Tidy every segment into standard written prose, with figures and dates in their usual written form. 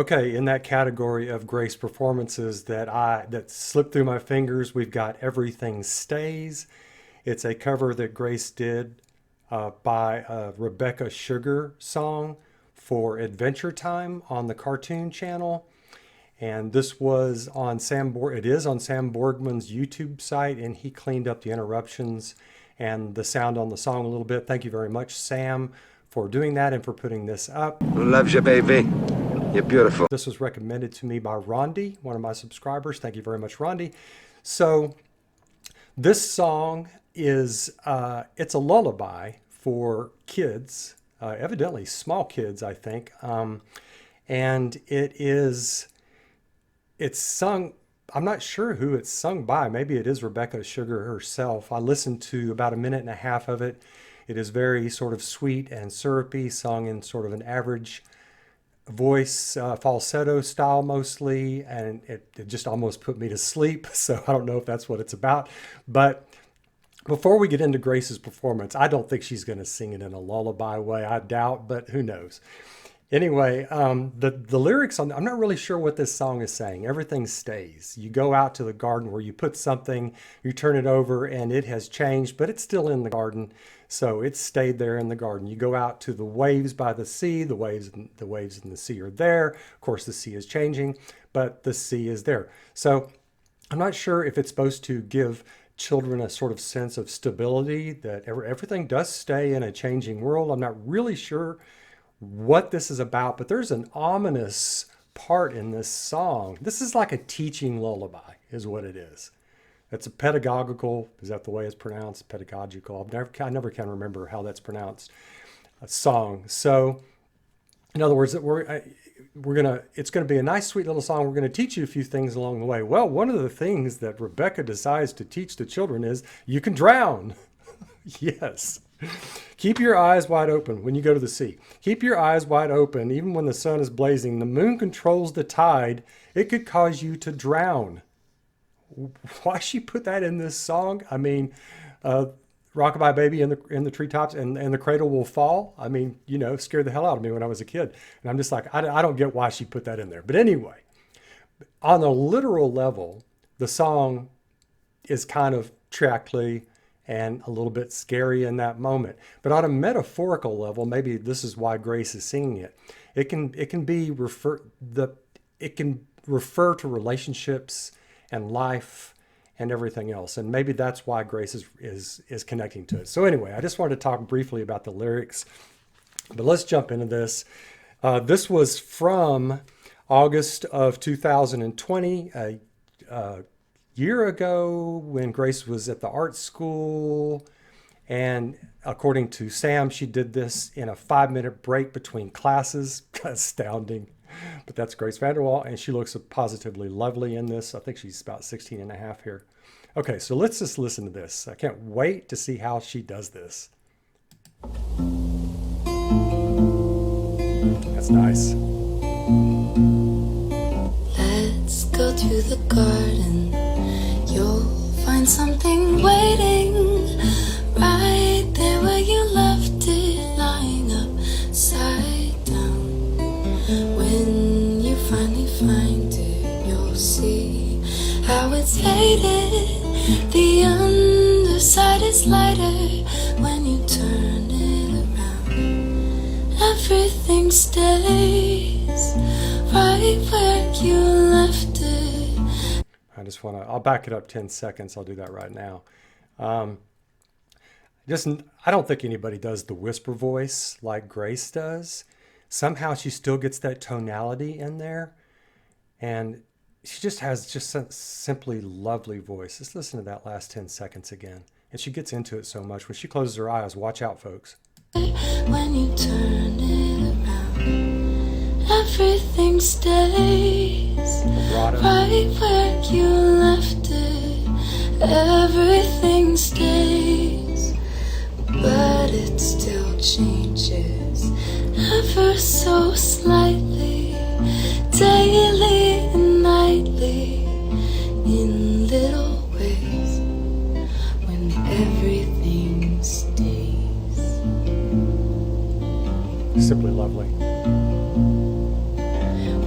Okay, in that category of Grace performances that slipped through my fingers, we've got Everything Stays. It's a cover that Grace did by a Rebecca Sugar song for Adventure Time on the Cartoon Channel. And this was on it is on Sam Borgman's YouTube site, and he cleaned up the interruptions and the sound on the song a little bit. Thank you very much, Sam, for doing that and for putting this up. Love you, baby. You're beautiful. This was recommended to me by Rondi, one of my subscribers. Thank you very much, Rondi. So this song is, it's a lullaby for kids, evidently small kids, I think. And it's sung, I'm not sure who it's sung by. Maybe it is Rebecca Sugar herself. I listened to about a minute and a half of it. It is very sort of sweet and syrupy, sung in sort of an average voice, falsetto style mostly, and it just almost put me to sleep. So I don't know if that's what it's about. But before we get into Grace's performance, I don't think she's going to sing it in a lullaby way. I doubt, but who knows? Anyway, the lyrics I'm not really sure what this song is saying. Everything stays. You go out to the garden where you put something, you turn it over, and it has changed, but it's still in the garden. So it stayed there in the garden. You go out to the waves by the sea. The waves in the sea are there. Of course, the sea is changing, but the sea is there. So I'm not sure if it's supposed to give children a sort of sense of stability, that everything does stay in a changing world. I'm not really sure what this is about, but there's an ominous part in this song. This is like a teaching lullaby is what it is. It's a pedagogical, is that the way it's pronounced? Pedagogical. I never can remember how that's pronounced. A song. So in other words, it's gonna be a nice sweet little song. We're gonna teach you a few things along the way. Well, one of the things that Rebecca decides to teach the children is you can drown. Yes. Keep your eyes wide open when you go to the sea. Keep your eyes wide open even when the sun is blazing. The moon controls the tide. It could cause you to drown. Why she put that in this song? I mean, Rockabye Baby in the treetops and the cradle will fall. I mean, scared the hell out of me when I was a kid. And I'm just like, I don't get why she put that in there. But anyway, on a literal level, the song is kind of trackly and a little bit scary in that moment. But on a metaphorical level, maybe this is why Grace is singing it. It can refer to relationships and life and everything else. And maybe that's why Grace is connecting to it. So anyway, I just wanted to talk briefly about the lyrics, but let's jump into this. This was from August of 2020, a year ago when Grace was at the art school. And according to Sam, she did this in a 5-minute break between classes. Astounding. But that's Grace Vanderwaal, and she looks positively lovely in this. I think she's about 16 and a half here. Okay, so let's just listen to this. I can't wait to see how she does this. That's nice. Let's go to the garden. You'll find something waiting right there where you left it, lying upside down. When you finally find it, you'll see how it's faded. The underside is lighter when you turn it around. Everything stays right where you left it. I'll back it up 10 seconds. I'll do that right now. I don't think anybody does the whisper voice like Grace does. Somehow she still gets that tonality in there. And she just has simply lovely voice. Let's listen to that last 10 seconds again. And she gets into it so much. When she closes her eyes, watch out, folks. When you turn it around, everything stays right where you left it. Everything stays, but it still changes ever so slightly, daily and nightly, in little ways, when everything stays. Simply lovely.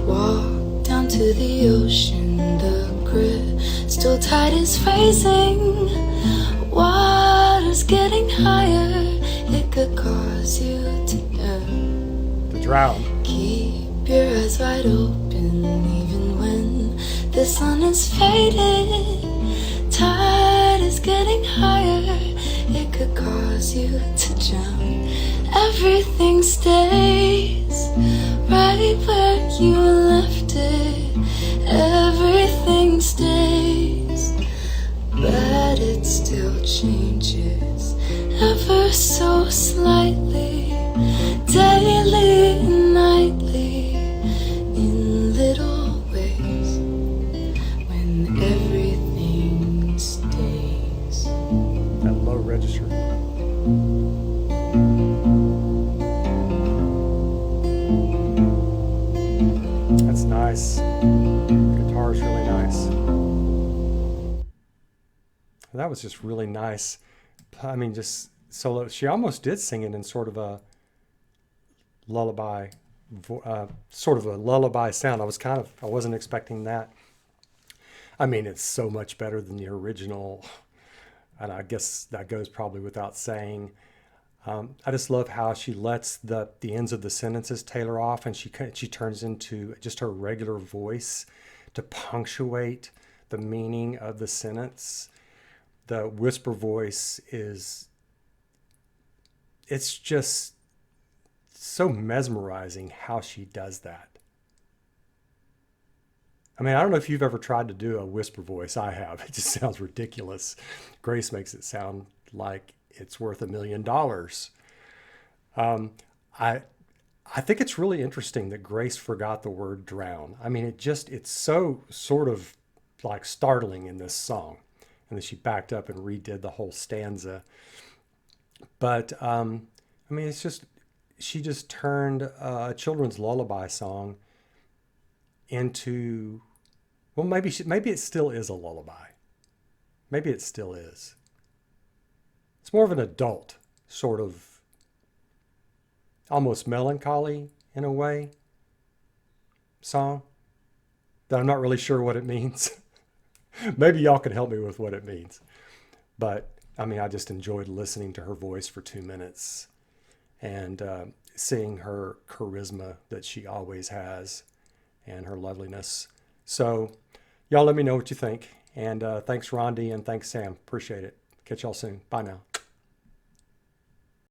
Walk the ocean. The crystal tide is raising. Water's getting higher. It could cause you to drown. Keep your eyes wide open, even when the sun is fading. Tide is getting higher. It could cause you to drown. Everything stays right where you left it. Everything stays, but it still changes ever so slightly, daily and nightly, in little ways, when everything stays. That low register. That's nice. The guitar is really nice. That was just really nice. I mean, just solo. She almost did sing it in sort of a lullaby, sound. I wasn't expecting that. I mean, it's so much better than the original, and I guess that goes probably without saying. I just love how she lets the ends of the sentences tailor off, and she turns into just her regular voice to punctuate the meaning of the sentence. The whisper voice it's just so mesmerizing how she does that. I mean, I don't know if you've ever tried to do a whisper voice. I have. It just sounds ridiculous. Grace makes it sound like it's worth $1 million. I think it's really interesting that Grace forgot the word drown. I mean, it's so sort of like startling in this song. And then she backed up and redid the whole stanza. But I mean, she just turned a children's lullaby song into, well, maybe it still is a lullaby. Maybe it still is. It's more of an adult sort of, almost melancholy in a way, song that I'm not really sure what it means. Maybe y'all can help me with what it means. But I mean, I just enjoyed listening to her voice for 2 minutes and seeing her charisma that she always has and her loveliness. So y'all let me know what you think. And thanks, Rondi, and thanks, Sam. Appreciate it. Catch y'all soon. Bye now.